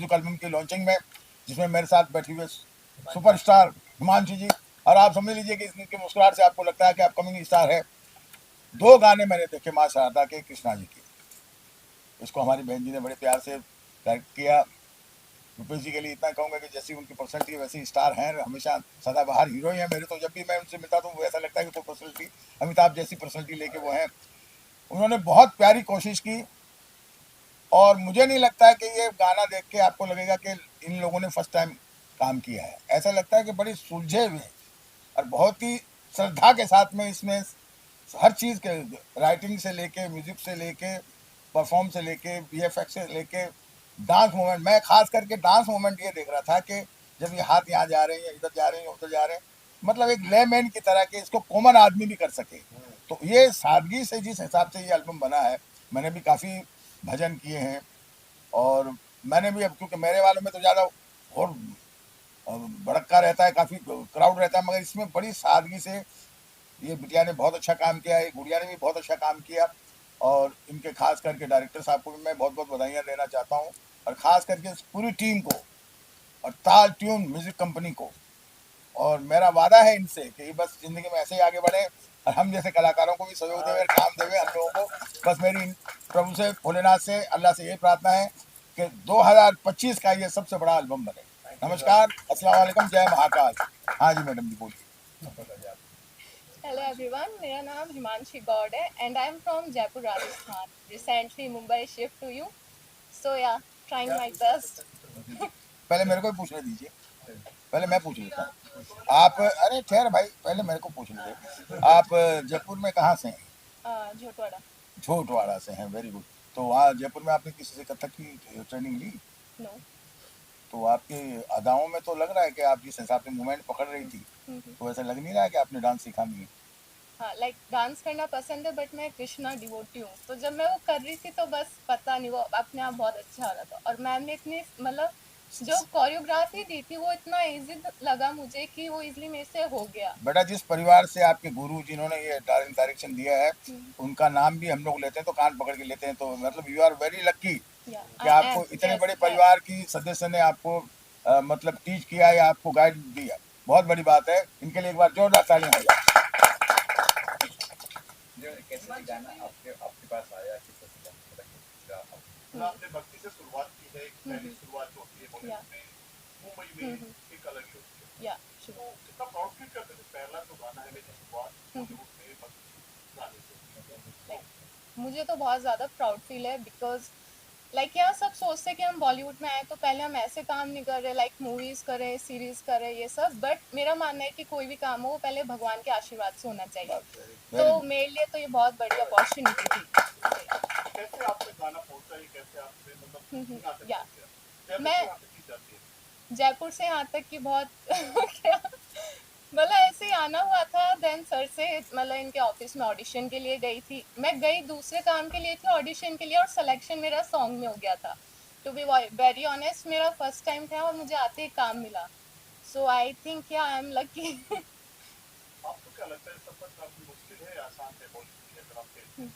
Music album की launching में, जिसमें मेरे साथ बैठी हुए सुपरस्टार हिमांशु जी, और आप समझ लीजिए कि इनकी मुस्कुराहट से आपको लगता है कि अपकमिंग स्टार है। 2 गाने मैंने देखे माँ शारदा के, कृष्णा जी के। इसको हमारी बहन जी ने बड़े प्यार से डायरेक्ट किया। रुपेश जी के लिए इतना कहूंगा कि जैसी उनकी पर्सनैलिटी वैसी स्टार हैं, हमेशा सदाबहार हीरो ही है मेरे। तो जब भी मैं उनसे मिलता हूँ तो ऐसा लगता है कि कोई पर्सनैलिटी, अमिताभ जैसी पर्सनैलिटी लेके वो हैं। उन्होंने बहुत प्यारी कोशिश की, और मुझे नहीं लगता है कि ये गाना देख के आपको लगेगा कि इन लोगों ने फर्स्ट टाइम काम किया है। ऐसा लगता है कि बड़ी सुलझे हुए और बहुत ही श्रद्धा के साथ में इसमें हर चीज़ के, राइटिंग से लेके, म्यूजिक से लेके, परफॉर्म से लेके, वीएफएक्स से लेके, डांस मूवमेंट। मैं खास करके डांस मूवमेंट ये देख रहा था कि जब ये हाथ यहाँ जा रहे हैं, इधर जा रहे हैं, उधर जा रहे हैं, मतलब एक लेमैन की तरह के इसको कॉमन आदमी भी कर सके। तो ये सादगी से जिस हिसाब से ये एल्बम बना है, मैंने भी काफ़ी भजन किए हैं, और मैंने भी, अब क्योंकि मेरे वालों में तो ज़्यादा और भड़का रहता है, काफ़ी क्राउड रहता है, मगर इसमें बड़ी सादगी से ये बिटिया ने बहुत अच्छा काम किया है, गुड़िया ने भी बहुत अच्छा काम किया। और इनके खास करके डायरेक्टर साहब को भी मैं बहुत बहुत बधाइयाँ देना चाहता हूँ, और ख़ास करके इस पूरी टीम को, और ताल ट्यून म्यूज़िक कंपनी को। और मेरा वादा है इनसे कि ये बस ज़िंदगी में ऐसे ही आगे बढ़े, और हम जैसे कलाकारों को भी सहयोग देवे, काम देवे हम लोगों को। बस मेरी प्रभु से, भोलेनाथ से, अल्लाह से यही प्रार्थना है कि 2025 का ये सबसे बड़ा एल्बम बने। नमस्कार, अस्सलाम वालेकुम, जय महाकाल। हाँ जी मैडम जी, बोलिए। हेलो एवरीवन, मेरा नाम हिमांशी गौड है and I am from Jaipur Rajasthan. Recently Mumbai shift to you, so yeah trying my best. पहले मेरे को ही पूछने दीजिए, पहले मैं पूछ लेता हूँ। आप, अरे ठहर भाई, पहले मेरे को पूछने दे। आप जयपुर में कहाँ से हैं? झोटवाड़ा। झोटवाड़ा से हैं, वेरी गुड। तो वहाँ जयपुर में आपने किसी से कथक की ट्रेनिंग ली? नो। तो आपके अदाओं में तो लग रहा है कि आप जिस हिसाब से मूवमेंट पकड़ रही थी, तो ऐसा लग नहीं रहा है कि आपने डांस सीखा नहीं है। हाँ, लाइक डांस करना पसंद है, बट मैं कृष्णा डिवोटी हूँ, तो जब मैं वो कर रही थी तो बस पता नहीं, वो अपने आप बहुत अच्छा हो रहा था। और मैम ने इतनी, मतलब जो कोरियोग्राफी दी थी वो इतना इजी लगा मुझे कि वो इजीली मेरे से हो गया। बेटा, जिस परिवार से आपके गुरु जिन्होंने ये डायरेक्शन दिया है, उनका नाम भी हम लोग लेते हैं तो कान पकड़ के लेते हैं। तो मतलब यू आर वेरी लक्की कि आपको इतने बड़े परिवार की सदस्य ने आपको मतलब टीच किया या आपको गाइड दिया। बहुत बड़ी बात है, इनके लिए एक बार जोरदार तालियां हो जाए। कैसे गाना आपके आपके पास आया, किस तरह से गाना? मतलब आपने भक्ति से शुरुआत की है, एक पहली शुरुआत जो होती है बॉलीवुड में, मुंबई में एक अलग ही होती है। तो कितना प्राउड फील करते थे, पहला जो गाना है मेरी शुरुआत बॉलीवुड में भक्ति गाने से? मुझे तो बहुत ज़्यादा प्राउड फील है, बिकॉज लाइक यहाँ सब सोचते हैं कि हम बॉलीवुड में आए तो पहले हम ऐसे काम नहीं कर रहे, लाइक मूवीज करें, सीरीज करें, ये सब। बट मेरा मानना है कि कोई भी काम हो वो पहले भगवान के आशीर्वाद से होना चाहिए। तो मेरे लिए तो ये बहुत बड़ी अपॉर्चुनिटी थी। कैसे आपने गाना पहुंचा, ये कैसे आपने मतलब या मैं मैं जयपुर से यहाँ तक कि बहुत क्या, मतलब ऐसे ही आना हुआ था। देन सर से, मतलब इनके ऑफिस में ऑडिशन के लिए गई थी। मैं गई दूसरे काम के लिए थी, ऑडिशन के लिए, और सिलेक्शन मेरा सॉन्ग में हो गया था। टू बी वेरी ऑनेस्ट, मेरा फर्स्ट टाइम था और मुझे आते ही काम मिला। So I think I am lucky. आपको क्या लगता है सफर काफी मुश्किल है या आसान है बॉलीवुड के अंदर आपके?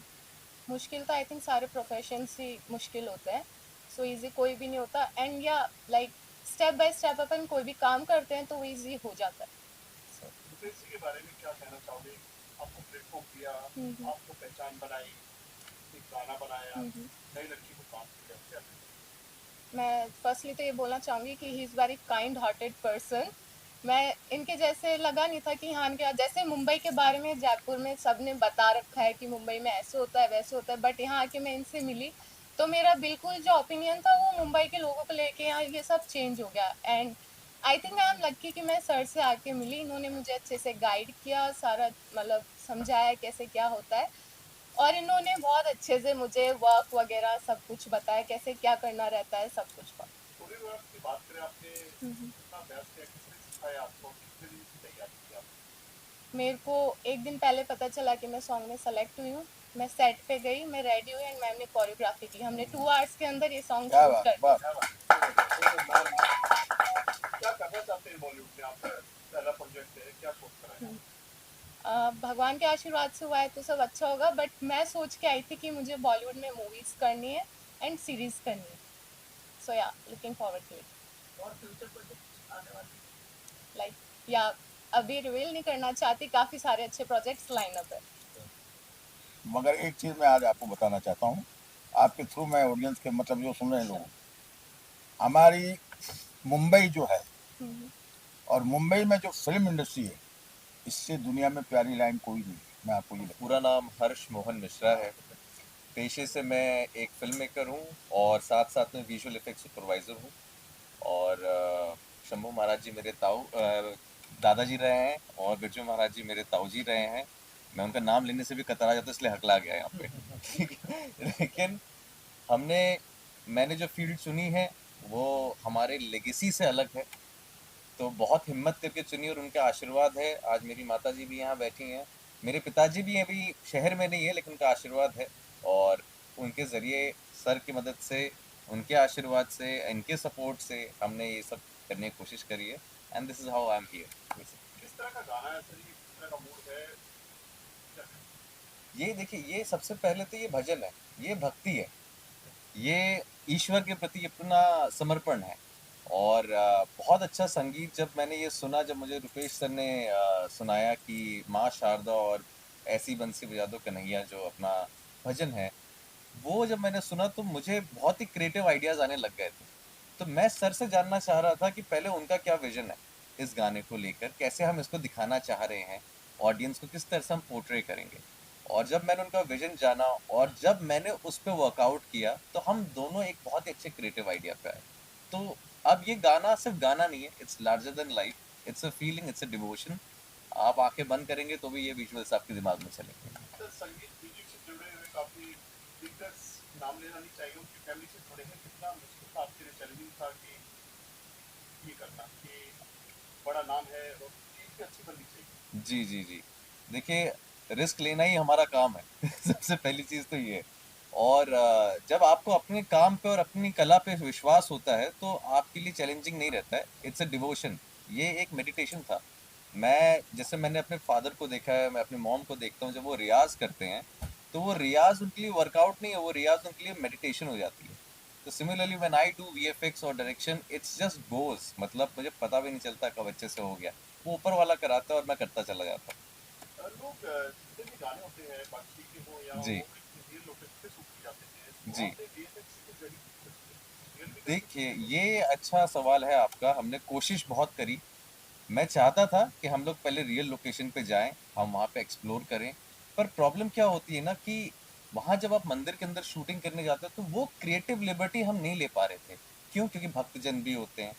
मुश्किल तो आई थिंक सारे प्रोफेशन ही मुश्किल होते हैं। सो इजी कोई भी नहीं होता। एंड या लाइक स्टेप बाय स्टेप अपन कोई भी काम करते हैं तो वो इजी हो जाता है। रुपेश जी के बारे में क्या कहना चाहोगे? आपको प्लेटफॉर्म दिया, आपको पहचान बनाई, एक गाना बनाया, नई लड़की को काम किया, क्या? मैं फर्स्टली तो ये बोलना चाहूँगी कि he is very kind hearted person. मैं इनके जैसे लगा नहीं था कि हाँ, इनके जैसे मुंबई के बारे में जयपुर में सब ने बता रखा है कि मुंबई में ऐसे होता है वैसे होता है, बट यहाँ आके मैं इनसे मिली तो मेरा बिल्कुल जो ओपिनियन था वो मुंबई के लोगों को लेके यहाँ ये सब चेंज हो गया। And I think I am lucky कि मैं सर से आके मिली, इन्होंने मुझे अच्छे से गाइड किया, सारा मतलब समझाया कैसे क्या होता है। और इन्होंने बहुत अच्छे से मुझे वर्क वगैरह सब कुछ बताया, कैसे क्या करना रहता है, सब कुछ का। कोरियोग्राफ की बात करें, आपने कितना अभ्यास किया, किसने सिखाया आपको, कितने दिन की तैयारी की आपने? मेरे को एक दिन पहले पता चला कि मैं सॉन्ग में सेलेक्ट हुई हूँ। मैं सेट पे गई, मैं रेडी हुई एंड मैम ने कोरियोग्राफी की। हमने 2 आवर्स के अंदर ये सॉन्ग शूट कर दिया। क्या करना चाहते हैं बॉलीवुड में आप? पहला प्रोजेक्ट है, क्या सोच कर आए? भगवान के आशीर्वाद से हुआ है तो सब अच्छा होगा, बट मैं सोच के आई थी कि मुझे बॉलीवुड में मूवीज करनी है एंड सीरीज करनी है। So yeah, looking forward to it. और फ्यूचर प्रोजेक्ट आने वाले Like yeah, अभी रिवील नहीं करना चाहती, काफी सारे अच्छे प्रोजेक्ट्स लाइन अप है. मगर एक चीज़ मैं आज आपको बताना चाहता हूँ, आपके थ्रू मैं ऑडियंस के मतलब जो सुन रहे हैं लोग, हमारी मुंबई जो है और मुंबई में जो फिल्म इंडस्ट्री है, इससे दुनिया में प्यारी लाइन कोई नहीं है. मैं आपको ये पूरा नाम हर्ष मोहन मिश्रा है। पेशे से मैं एक फिल्म मेकर हूँ और साथ साथ में विजुअल इफेक्ट सुपरवाइज़र हूँ। और शंभू महाराज जी मेरे दादाजी रहे हैं और बिरजू महाराज जी मेरे ताऊ जी रहे हैं। मैं उनका नाम लेने से भी कतरा जाता इसलिए हकला गया यहाँ पे ठीक है। लेकिन मैंने जो फील्ड चुनी है वो हमारे लेगेसी से अलग है, तो बहुत हिम्मत करके चुनी और उनका आशीर्वाद है। आज मेरी माता जी भी यहाँ बैठी हैं, मेरे पिताजी भी अभी शहर में नहीं है लेकिन उनका आशीर्वाद है और उनके ज़रिए सर की मदद से, उनके आशीर्वाद से, इनके सपोर्ट से हमने ये सब करने की कोशिश करी है and this is how I am here. किस तरह का गाना है सर, ये किस तरह का मूड है? ये देखिए, ये सबसे पहले तो ये भजन है, ये भक्ति है, ये ईश्वर के प्रति अपना समर्पण है। और बहुत अच्छा संगीत जब मैंने ये सुना, जब मुझे रुपेश सर ने सुनाया कि माँ शारदा और ऐसी बंसी बजा दो कन्हैया जो अपना भजन है, वो जब मैंने सुना तो मुझे बहुत ही क्रिएटिव आइडियाज़ आने लग गए थे। तो मैं सर से जानना चाह रहा था कि पहले उनका क्या विजन है इस गाने को लेकर, कैसे हम इसको दिखाना चाह रहे हैं, ऑडियंस को किस तरह से हम पोर्ट्रे करेंगे। और जब मैंने उनका विजन जाना और जब मैंने उस पर वर्कआउट किया तो हम दोनों एक बहुत ही अच्छे क्रिएटिव आइडिया पे आए। तो अब ये गाना सिर्फ गाना नहीं है, it's larger than life, it's a feeling, it's a devotion. आप आंखें बंद करेंगे तो भी ये विजुअल्स आपके दिमाग में चलेंगे। सर, संगीत म्यूजिक से जुड़े हुए काफी दिग्गज नाम लेना नहीं चाहिए, उनकी फैमिली से जुड़े हैं, कितना मुश्किल था आपके लिए, चैलेंजिंग था कि ये करना कि बड़ा नाम है और चीज भी अच्छी बननी चाहिए? जी जी जी, देखिए, रिस्क लेना ही हमारा काम है सबसे पहली चीज़ तो ये है। और जब आपको अपने काम पे और अपनी कला पे विश्वास होता है तो आपके लिए चैलेंजिंग नहीं रहता है, इट्स अ डिवोशन। ये एक मेडिटेशन था। मैंने अपने फादर को देखा है, मैं अपने मॉम को देखता हूँ, जब वो रियाज़ करते हैं तो वो रियाज़ उनके लिए वर्कआउट नहीं है, वो रियाज़ उनके लिए मेडिटेशन हो जाती है। तो similarly when I do VFX और डायरेक्शन, इट्स जस्ट गोज, मतलब मुझे पता भी नहीं चलता कब अच्छे से हो गया, वो ऊपर वाला कराता है और मैं करता चला जाता हूँ। लोग जितने भी गाने होते हैं बाकी के हो या जी वो रियल लोकेशन पे शूट किए जाते हैं, जी, वहाँ पे वीएफएक्स के जरिए रियल भी देखिए, ये अच्छा सवाल है आपका। हमने कोशिश बहुत करी। मैं चाहता था कि हम लोग पहले रियल लोकेशन पे जाएं, हम वहाँ पे एक्सप्लोर करें। पर प्रॉब्लम क्या होती है ना कि वहाँ जब आप मंदिर के अंदर शूटिंग करने जाते हो तो वो क्रिएटिव लिबर्टी हम नहीं ले पा रहे थे। क्यों? क्योंकि भक्तजन भी होते हैं,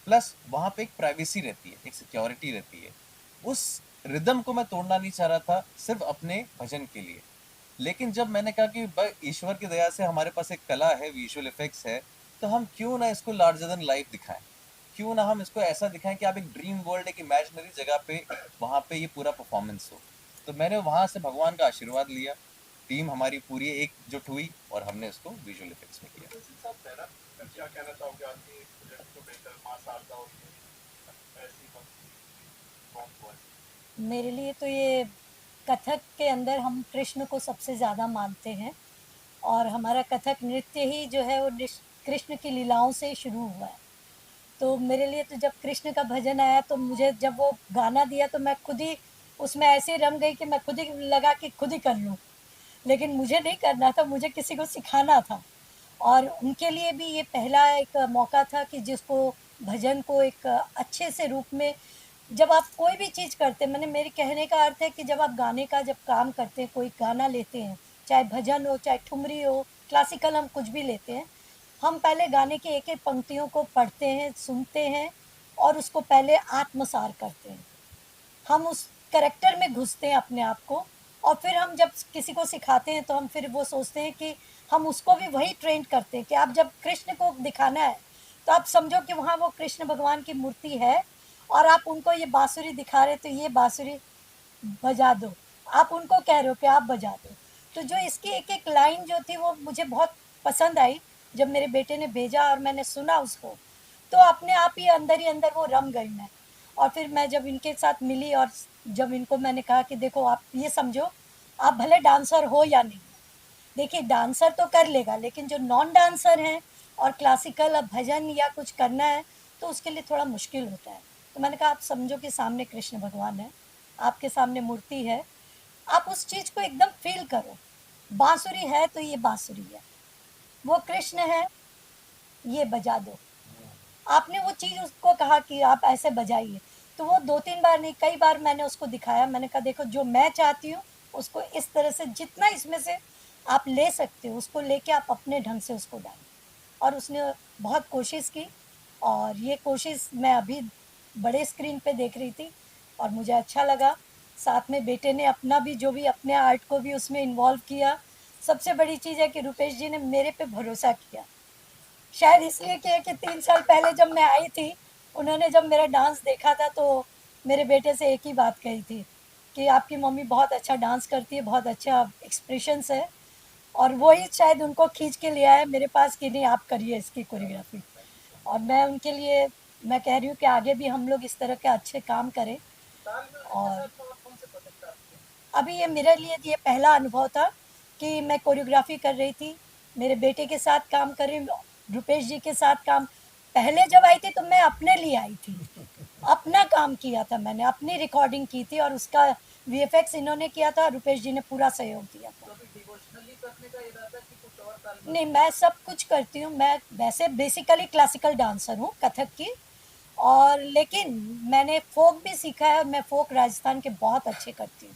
प्लस वहाँ पे एक प्राइवेसी रहती है, एक सिक्योरिटी रहती है। उस रिदम को मैं तोड़ना नहीं चाह रहा था सिर्फ अपने भजन के लिए। लेकिन जब मैंने कहा कि ईश्वर की दया से हमारे पास एक कला है, विजुअल इफेक्ट्स है, तो हम क्यों ना इसको लार्जर देन लाइफ दिखाएं, क्यों ना हम इसको ऐसा दिखाएं कि आप एक ड्रीम वर्ल्ड, एक इमेजिनरी जगह पे वहाँ पे ये पूरा परफॉर्मेंस हो। तो मैंने वहाँ से भगवान का आशीर्वाद लिया, टीम हमारी पूरी एकजुट हुई और हमने इसको विजुअल इफेक्ट्स में किया। साहब, पहला क्या कहना चाहोगे आपके प्रोजेक्ट को लेकर, माँ शारदा और ऐसी कौन कौन? मेरे लिए तो ये कथक के अंदर हम कृष्ण को सबसे ज़्यादा मानते हैं और हमारा कथक नृत्य ही जो है वो कृष्ण की लीलाओं से शुरू हुआ है। तो मेरे लिए तो जब कृष्ण का भजन आया तो मुझे जब वो गाना दिया तो मैं खुद ही उसमें ऐसे रम गई कि मैं खुद ही लगा कि खुद ही कर लूँ। लेकिन मुझे नहीं करना था, मुझे किसी को सिखाना था और उनके लिए भी ये पहला एक मौका था कि जिसको भजन को एक अच्छे से रूप में, जब आप कोई भी चीज़ करते हैं, मेरे कहने का अर्थ है कि जब आप गाने का जब काम करते हैं, कोई गाना लेते हैं, चाहे भजन हो, चाहे ठुमरी हो, क्लासिकल, हम कुछ भी लेते हैं, हम पहले गाने की एक एक पंक्तियों को पढ़ते हैं, सुनते हैं और उसको पहले आत्मसार करते हैं। हम उस कैरेक्टर में घुसते हैं अपने आप को और फिर हम जब किसी को सिखाते हैं तो हम फिर वो सोचते हैं कि हम उसको भी वही ट्रेन करते हैं कि आप जब कृष्ण को दिखाना है तो आप समझो कि वहाँ वो कृष्ण भगवान की मूर्ति है और आप उनको ये बांसुरी दिखा रहे तो ये बांसुरी बजा दो, आप उनको कह रहे हो कि आप बजा दो। तो जो इसकी एक एक लाइन जो थी वो मुझे बहुत पसंद आई। जब मेरे बेटे ने भेजा और मैंने सुना उसको तो अपने आप ही अंदर वो रम गई मैं। और फिर मैं जब इनके साथ मिली और जब इनको मैंने कहा कि देखो आप ये समझो, आप भले डांसर हो या नहीं, देखिए डांसर तो कर लेगा लेकिन जो नॉन डांसर हैं और क्लासिकल अब भजन या कुछ करना है तो उसके लिए थोड़ा मुश्किल होता है। तो मैंने कहा आप समझो कि सामने कृष्ण भगवान है, आपके सामने मूर्ति है, आप उस चीज़ को एकदम फील करो। बांसुरी है तो ये बांसुरी है, वो कृष्ण है, ये बजा दो। आपने वो चीज़ उसको कहा कि आप ऐसे बजाइए, तो वो 2-3 बार नहीं, कई बार मैंने उसको दिखाया। मैंने कहा देखो जो मैं चाहती हूँ उसको इस तरह से जितना इसमें से आप ले सकते हो उसको लेके आप अपने ढंग से उसको डालिए। और उसने बहुत कोशिश की और ये कोशिश मैं अभी बड़े स्क्रीन पे देख रही थी और मुझे अच्छा लगा। साथ में बेटे ने अपना भी जो भी अपने आर्ट को भी उसमें इन्वॉल्व किया। सबसे बड़ी चीज़ है कि रुपेश जी ने मेरे पे भरोसा किया। शायद इसलिए किया कि 3 साल पहले जब मैं आई थी, उन्होंने जब मेरा डांस देखा था तो मेरे बेटे से एक ही बात कही थी कि आपकी मम्मी बहुत अच्छा डांस करती है, बहुत अच्छा एक्सप्रेशंस है। और वही शायद उनको खींच के ले आया मेरे पास कि नहीं आप करिए इसकी कोरियोग्राफी। और मैं उनके लिए मैं कह रही हूँ कि आगे भी हम लोग इस तरह के अच्छे काम करें। और अभी ये मेरे लिए ये पहला अनुभव था कि मैं कोरियोग्राफी कर रही थी, मेरे बेटे के साथ काम कर रही हूँ, रुपेश जी के साथ काम। पहले जब आई थी तो मैं अपने लिए आई थी, अपना काम किया था मैंने, अपनी रिकॉर्डिंग की थी और उसका वीएफएक्स इन्होंने किया था, रुपेश जी ने पूरा सहयोग दिया था। नहीं, मैं सब कुछ करती हूँ। मैं वैसे बेसिकली क्लासिकल डांसर हूँ, कथक की। और लेकिन मैंने फ़ोक भी सीखा है और मैं फ़ोक राजस्थान के बहुत अच्छे करती हूँ।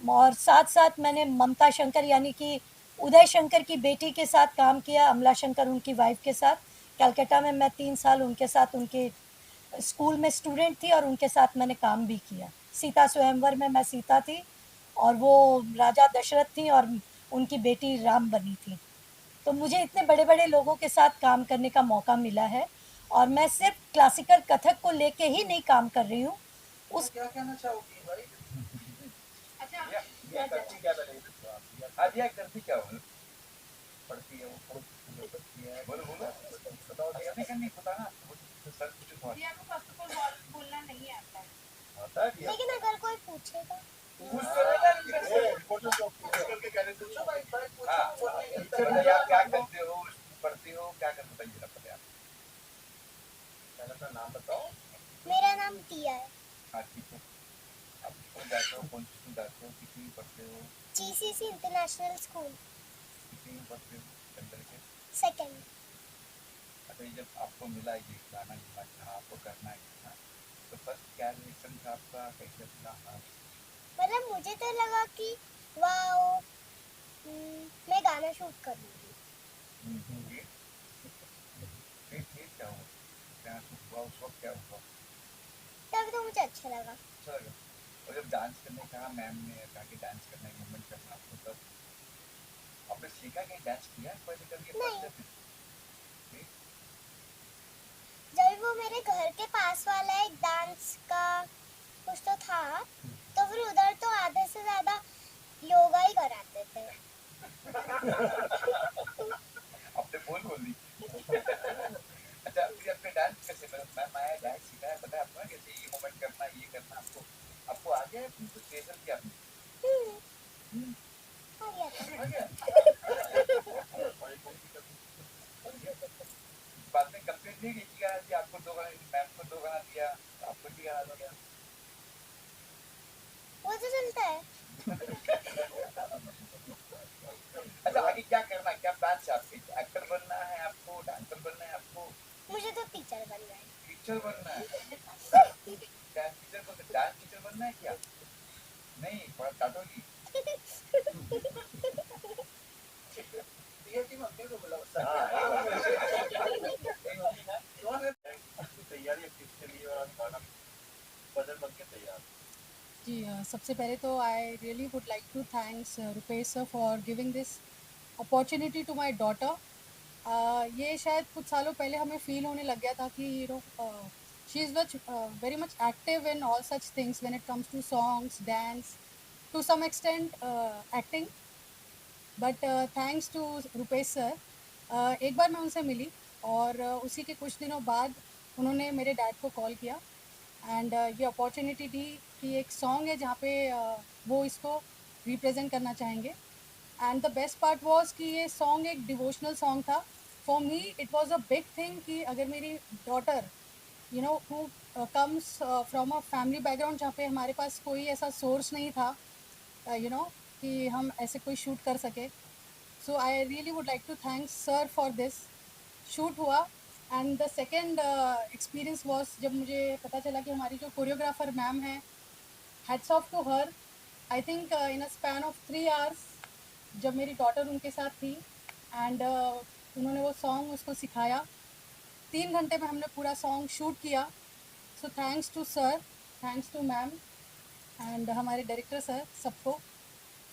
और साथ-साथ मैंने ममता शंकर यानी कि उदय शंकर की बेटी के साथ काम किया, अमला शंकर उनकी वाइफ़ के साथ। कलकत्ता में मैं 3 साल उनके साथ उनके स्कूल में स्टूडेंट थी और उनके साथ मैंने काम भी किया। सीता स्वयंवर में मैं सीता थी और वो राजा दशरथ थीं और उनकी बेटी राम बनी थी। तो मुझे इतने बड़े-बड़े लोगों के साथ काम करने का मौका मिला है और मैं सिर्फ़ क्लासिकल कथक को लेके ही नहीं काम कर रही हूँ। उस क्या कहना चाहोगी भाई? अच्छा ये करती क्या बनेगी आप? आज ये करती क्या हो? पढ़ती है वो पढ़ती है। बोलो बताओ नहीं करनी पता ना सर कुछ दिया को फर्स्ट ऑफ ऑल बोलना नहीं आता है। आता है लेकिन अगर कोई पूछेगा पूछ तो लेना रिपोर्टर को करके कहने से पूछो भाई बताइए आप क्या करते हो पढ़ती हो क्या करते हो बताइए पहले आप पहले अपना नाम बताओ। मेरा नाम दिया है। हाँ ठीक है आप स्कूल जाते हो कौन सी स्कूल जाते हो किसी में पढ़ते हो जीसीसी इंटरनेशनल स्कूल किसी में पढ़ते हो सेंटर के। सेकंड। अच्छा ये जब आपको मिला ये गाना था आपको करना है ना तो फर्स्ट क्या रिएक्शन था आपका कैसे था मतलब मुझे तो लगा कि वाओ मैं गाना शूट करूँगी। फिर क्या हुआ क्या हुआ उस वक्त क्या हुआ तब तो मुझे अच्छा लगा। अच्छा लगा और जब डांस करने कहा मैम ने कहा कि डांस करना है मूवमेंट करना आपको तब आपने सीखा कि डांस किया पहले करके नहीं। फिर जब वो मेरे घर के पास वाला एक डांस का कुछ तो था तो फिर उधर तो आधे से ज़्यादा योगा ही कराते थे। आपने बोल दी अच्छा फिर आपने डांस कैसे मैम आया डांस सिखाया पता है आपको कैसे ये मूवमेंट करना ये करना आपको आ गया कुछ स्पेशल क्या आ गया था। आ गया बाद में कंप्लेंट नहीं की कि आपको दो गाना मैम को दो गाना दिया आपको भी गाना दिया वो तो चलता है। अच्छा आगे क्या करना है क्या प्लान है आपके एक्टर बनना है आपको डांसर बनना है आपको मुझे तो टीचर बनना है। टीचर बनना है डांस टीचर बनना है क्या नहीं थोड़ा काटोगी तैयारी है किसके लिए और गाना बदल बन के तैयार जी सबसे पहले तो I really would like to thanks Rupesh sir for giving this opportunity to my daughter. ये शायद कुछ सालों पहले हमें फील होने लग गया था कि she is very much active in all such things when it comes to songs dance to some extent acting but thanks to Rupesh sir एक बार मैं उनसे मिली और उसी के कुछ दिनों बाद उन्होंने मेरे डैड को कॉल किया एंड ये अपॉर्चुनिटी दी कि एक सॉन्ग है जहाँ पे वो इसको रिप्रेजेंट करना चाहेंगे and the best part was कि ये सॉन्ग एक डिवोशनल सॉन्ग था for me it was a big thing कि अगर मेरी daughter you know who comes from a family background जहाँ पे हमारे पास कोई ऐसा सोर्स नहीं था यू नो कि हम ऐसे कोई शूट कर सके. So I really would like to thanks sir for this. Shoot हुआ and the second experience was जब मुझे पता चला कि हमारी जो कोरियोग्राफर मैम है, hats off to her. I think in a span of 3 hours जब मेरी डॉटर उनके साथ थी एंड उन्होंने वो सॉन्ग उसको सिखाया. 3 घंटे में हमने पूरा सॉन्ग शूट किया. So thanks to sir, thanks to ma'am and हमारे डायरेक्टर सर, सबको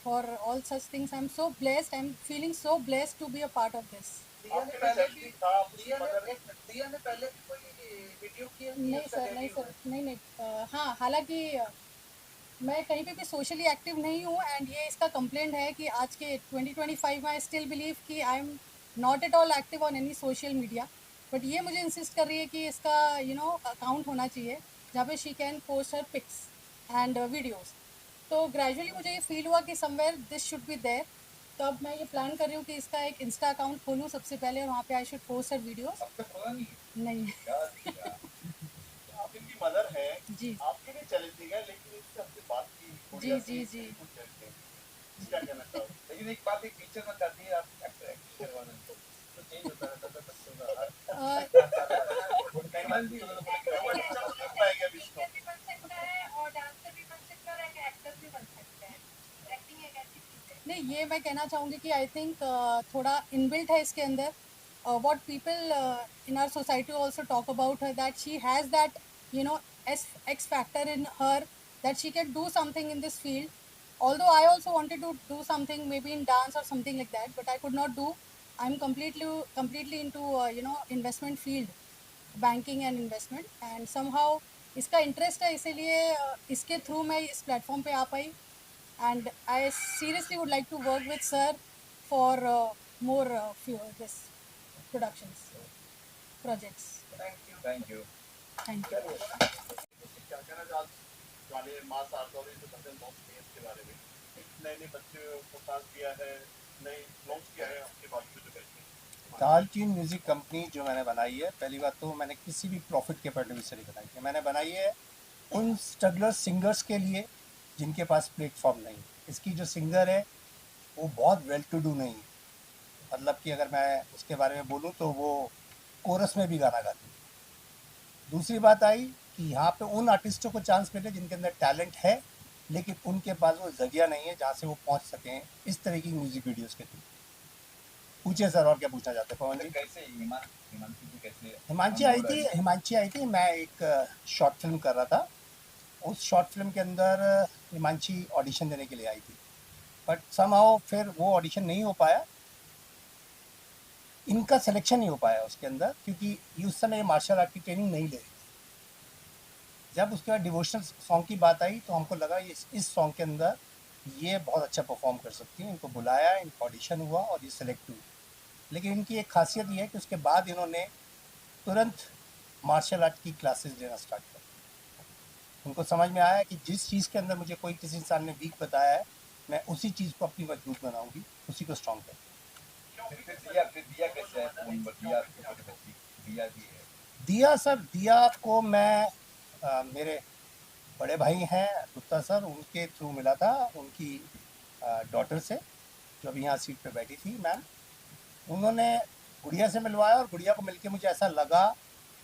for all such things. I am so blessed, I am feeling so blessed to be a part of this. Diya ने पहले भी कोई video किया नहीं sir, नहीं sir, नहीं नहीं. हाँ, हालांकि मैं कहीं पे भी सोशली एक्टिव नहीं हूँ एंड ये इसका कंप्लेंट है कि आज के 2025 में आई स्टिल बिलीव कि I am not at all active on any social media. But ये मुझे इंसिस्ट कर रही है कि इसका अकाउंट होना चाहिए जहाँ पे she can post her pics and videos. तो ग्रेजुअली मुझे ये फील हुआ कि somewhere this should be there. तो अब मैं ये प्लान कर रही हूँ कि इसका एक इंस्टा अकाउंट खोलूँ सबसे पहले और वहाँ पे I should post her videos. अब तक खोला नहीं है। नहीं. आप इनकी मदर है, जी आपके लिए चैलेंजिंग है, लेकिन इससे आपसे बात की जी जी जी. कुछ challenging। क्या कहना चाहोगे? लेकिन एक बात, एक पिक्चर में करती है आप एक्टर करवाना तो चेंज होता रहता था बच्चों का Uh, पाएगा भी इसको। नहीं, ये मैं कहना चाहूँगी कि आई थिंक थोड़ा इनबिल्ट है इसके अंदर. What people in our society also talk about her that she has that X factor in her that she can do something in this field. Although I also wanted to do something maybe in dance or something like that, but I could not do. I'm completely into investment field, banking and investment, and somehow इसका interest है, इसीलिए इसके through मैं इस platform पे आ पाई. And I seriously would like to work with sir for more this productions, projects. Thank you Thank you. क्या कहना चाहते गाने मास आर्ट और जो भजन लॉन्च किए इसके बारे में? नए नए बच्चे को साथ दिया है, नए लॉन्च किया है आपके बावजूद बैठे। ताल ट्यून म्यूज़िक कंपनी जो मैंने बनाई है, पहली बात तो मैंने किसी भी प्रॉफिट के पर्पज से नहीं बनाई है. मैंने बनाई है उन स्ट्रगलर सिंगर्स के लिए जिनके पास प्लेटफॉर्म नहीं. इसकी जो सिंगर है वो बहुत वेल टू डू नहीं है. मतलब कि अगर मैं उसके बारे में बोलूँ तो वो कोरस में भी गाना गाती है. दूसरी बात आई कि यहाँ पे उन आर्टिस्टों को चांस मिले जिनके अंदर टैलेंट है, लेकिन उनके पास वो जगह नहीं है जहाँ से वो पहुँच सकें इस तरह की म्यूज़िक वीडियोस के थ्रू. पूछिए सर, और क्या पूछना चाहते हैं पवन जी? कैसे हिमांशी जी कैसे हिमांशी आई थी. मैं एक शॉर्ट फिल्म कर रहा था. उस शॉर्ट फिल्म के अंदर हिमांशी ऑडिशन देने के लिए आई थी, बट समहाउ फिर वो ऑडिशन नहीं हो पाया. इनका सिलेक्शन नहीं हो पाया उसके अंदर, क्योंकि ये उस समय मार्शल आर्ट की ट्रेनिंग नहीं ले रही थी. जब उसके बाद डिवोशनल सॉन्ग की बात आई तो हमको लगा ये इस सॉन्ग के अंदर ये बहुत अच्छा परफॉर्म कर सकती हैं. इनको बुलाया, इनका ऑडिशन हुआ और ये सिलेक्ट हुई. लेकिन इनकी एक खासियत ये है कि उसके बाद इन्होंने तुरंत मार्शल आर्ट की क्लासेस लेना स्टार्ट कर. उनको समझ में आया कि जिस चीज़ के अंदर मुझे कोई किसी इंसान ने वीक बताया है, मैं उसी चीज़ को अपनी मजबूत बनाऊंगी, उसी को स्ट्रॉन्ग करूँगी. दिया कैसे है दिया भी है दिया सर, दिया को मैं मेरे बड़े भाई हैं गुप्ता सर, उनके थ्रू मिला था. उनकी डॉटर से जो अभी यहाँ सीट पे बैठी थी मैम, उन्होंने गुड़िया से मिलवाया और गुड़िया को मिलके मुझे ऐसा लगा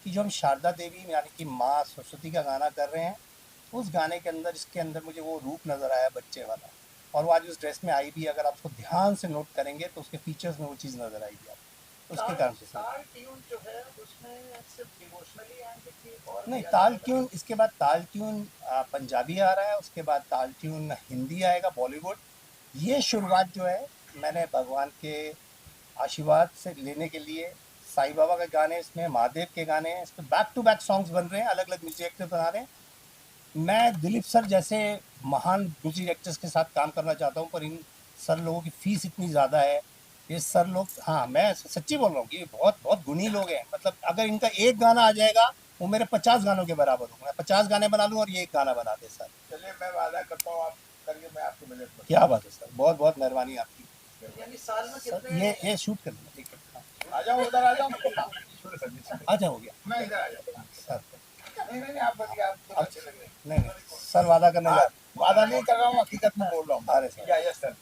कि जो हम शारदा देवी यानी कि माँ सरस्वती का गाना कर रहे हैं, उस गाने के अंदर इसके अंदर मुझे वो रूप नज़र आया बच्चे वाला. और वो आज उस ड्रेस में आई भी, अगर आप उसको ध्यान से नोट करेंगे तो उसके फीचर्स में वो चीज़ नज़र आएगी आपको. उसके कारण से ताल ट्यून जो है उसमें सिर्फ डिवोशनली एंड की और नहीं, ताल ट्यून, इसके बाद ताल ट्यून पंजाबी आ रहा है, उसके बाद ताल ट्यून हिंदी आएगा, बॉलीवुड. ये शुरुआत जो है मैंने भगवान के आशीर्वाद से लेने के लिए, साईं बाबा के गाने इसमें, महादेव के गाने हैं इसमें, बैक टू बैक सॉन्ग्स बन रहे हैं, अलग अलग म्यूजिक एक्टर बना रहे हैं. मैं दिलीप सर जैसे महान म्यूजिक एक्टर्स के साथ काम करना चाहता हूँ, पर इन सर लोगों की फ़ीस इतनी ज़्यादा है. ये सर लोग, हाँ मैं सच्ची बोल रहा हूँ, ये बहुत बहुत गुणी लोग हैं. मतलब अगर इनका एक गाना आ जाएगा वो मेरे 50 गानों के बराबर होगा. मैं 50 गाने बना लूँ और ये एक गाना बना दे सर. चलिए, मैं वादा करता हूँ आप करिए, मैं आपको मदद करूँगा। क्या बात है सर, बहुत बहुत मेहरबानी आपकी. यानी साल में सर कितने ये शूट कर लेना. ठीक है. आ जाओ उधर आ जाओ। अच्छा हो गया मैं इधर आ जाता सर। नहीं आप बताइए, आप तो अच्छे लग रहे हैं। नहीं सर, वादा करने जा वादा नहीं कर रहा हूँ, हकीकत में बोल रहा हूँ। अरे सर,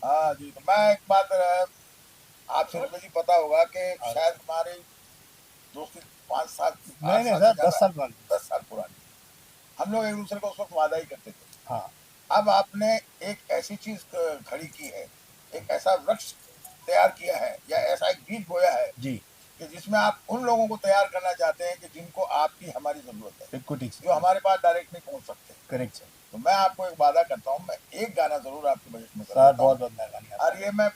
हाँ जी, तो मैं एक बात आपसे रुपये जी पता होगा कि शायद हमारी दोस्ती 5 साल नहीं सर, 10 साल पुरानी। 10 साल पुरानी। हम लोग एक दूसरे को उस वक्त वादा ही करते थे। हाँ अब आपने एक ऐसी चीज खड़ी की है, एक ऐसा वृक्ष तैयार किया है या ऐसा एक बीज बोया है जी, कि जिसमें आप उन लोगों को तैयार करना चाहते हैं कि जिनको आपकी हमारी जरूरत है, बिल्कुल ठीक जो हमारे पास डायरेक्ट नहीं पहुंच सकते। Correct sir. तो मैं आपको एक वादा करता हूँ, मैं एक गाना जरूर आपके बजट में सर करूंगा। बहुत बहुत मेहरबानी आपकी। और ये मैं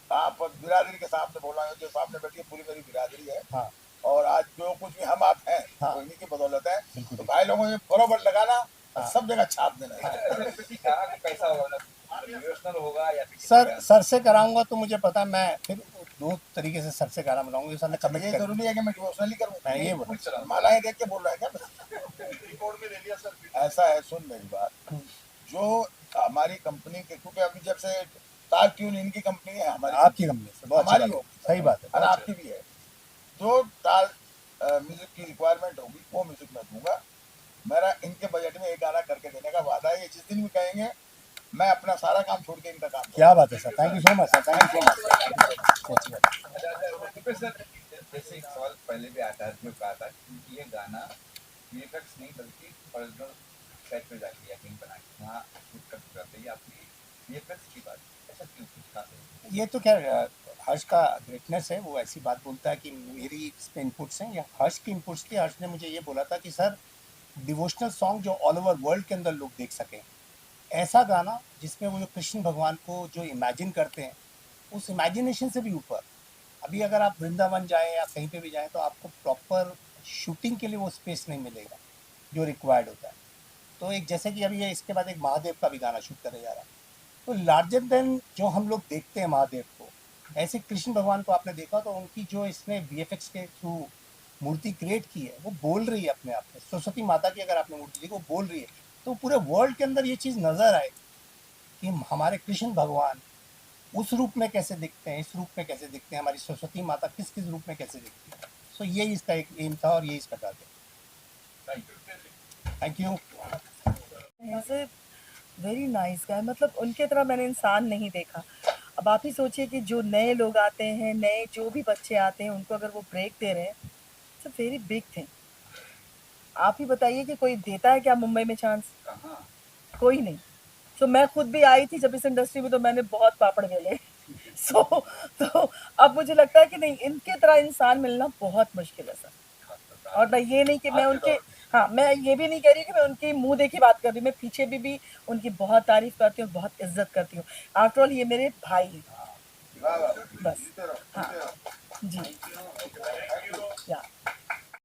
आप बिरादरी के सामने बोल रहा हूँ, जो सामने बैठी है पूरी मेरी बिरादरी है। हाँ और आज जो कुछ भी हम आप हैं हाँ। वो इन्हीं की बदौलत है। बिल्कुल तो ठीक। भाई लोगों ने फॉलोवर लगाना और हाँ। सब जगह छाप देना। कहा कि पैसा होगा, इमोशनल होगा या फिर सर से कराऊंगा तो मुझे पता है, मैं फिर 2 तरीके से सर से गाना बनाऊंगा। सर ने कमिट ये कर जरूरी है कि मैं डिवोशनली करूँ? मैं ये बोला। मालाएं देख के बोल रहा है क्या? रिकॉर्ड में ले लिया सर। ऐसा है, सुन मेरी बात, जो हमारी कंपनी के, क्योंकि अभी जब से तार ट्यून इनकी कंपनी है, हमारी आपकी कंपनी से बहुत अच्छी हमारी बात है। होगी, सही बात है, और बहुत आपकी भी है। जो ताल म्यूजिक की रिक्वायरमेंट होगी वो म्यूजिक मैं दूंगा। मेरा इनके बजट में एक गाना करके देने का वादा है। ये जिस दिन भी कहेंगे मैं अपना सारा काम छोड़ के इनका काम क्या बात है sir, thank you so much sir, thank you so much. जैसे एक सवाल पहले भी आता है, जो कहा था कि ये गाना वीएफएक्स नहीं बल्कि ओरिजिनल सेट पे जाके या कहीं बना के वहाँ शूट कर जाते हैं, आपकी वीएफएक्स की बात ऐसा क्यों कुछ खास है? ये तो क्या हर्ष का ग्रेटनेस है, वो ऐसी बात बोलता है कि मेरी इसमें इनपुट्स हैं या हर्ष की इनपुट्स थी। हर्ष ने मुझे ये बोला था कि सर डिवोशनल सॉन्ग जो ऑल ओवर वर्ल्ड के अंदर लोग देख सकें, ऐसा गाना जिसमें वो जो कृष्ण भगवान को जो इमेजिन करते हैं, उस इमेजिनेशन से भी ऊपर, अभी अगर आप वृंदावन जाएं या कहीं पे भी जाएं तो आपको प्रॉपर शूटिंग के लिए वो स्पेस नहीं मिलेगा जो रिक्वायर्ड होता है। तो एक जैसे कि अभी ये इसके बाद एक महादेव का भी गाना शूट करने जा रहा है, तो लार्जर देन जो हम लोग देखते हैं महादेव को, ऐसे कृष्ण भगवान को आपने देखा तो उनकी जो इसने वीएफएक्स के थ्रू मूर्ति क्रिएट की है वो बोल रही है अपने आप में। सरस्वती माता की अगर आपने मूर्ति देखी वो बोल रही है, तो पूरे वर्ल्ड के अंदर ये चीज़ नज़र आए कि हमारे कृष्ण भगवान उस रूप में कैसे दिखते हैं, इस रूप में कैसे दिखते हैं, हमारी सरस्वती माता किस किस रूप में कैसे दिखती है। सो ये इसका एक एम था और ये इसका टारगेट। Thank you. ऐसे वेरी नाइस गाय, मतलब उनके तरह मैंने इंसान नहीं देखा। अब आप ही सोचिए कि जो नए लोग आते हैं, नए जो भी बच्चे आते हैं, उनको अगर वो ब्रेक दे रहे हैं, it's a very big thing. आप ही बताइए कि कोई देता है क्या मुंबई में चांस? कोई नहीं। सो मैं खुद भी आई थी जब इस इंडस्ट्री में, तो मैंने बहुत पापड़ बेले। तो अब मुझे लगता है कि नहीं, इनके तरह इंसान मिलना बहुत मुश्किल है सर। और मैं ये नहीं कि मैं उनके, हाँ, मैं ये भी नहीं कह रही कि मैं उनकी मुंह देखी बात कर रही हूँ, मैं पीछे भी उनकी बहुत तारीफ करती हूँ, बहुत इज्जत करती हूँ। आफ्टर ऑल ये मेरे भाई हैं बस। हाँ जी।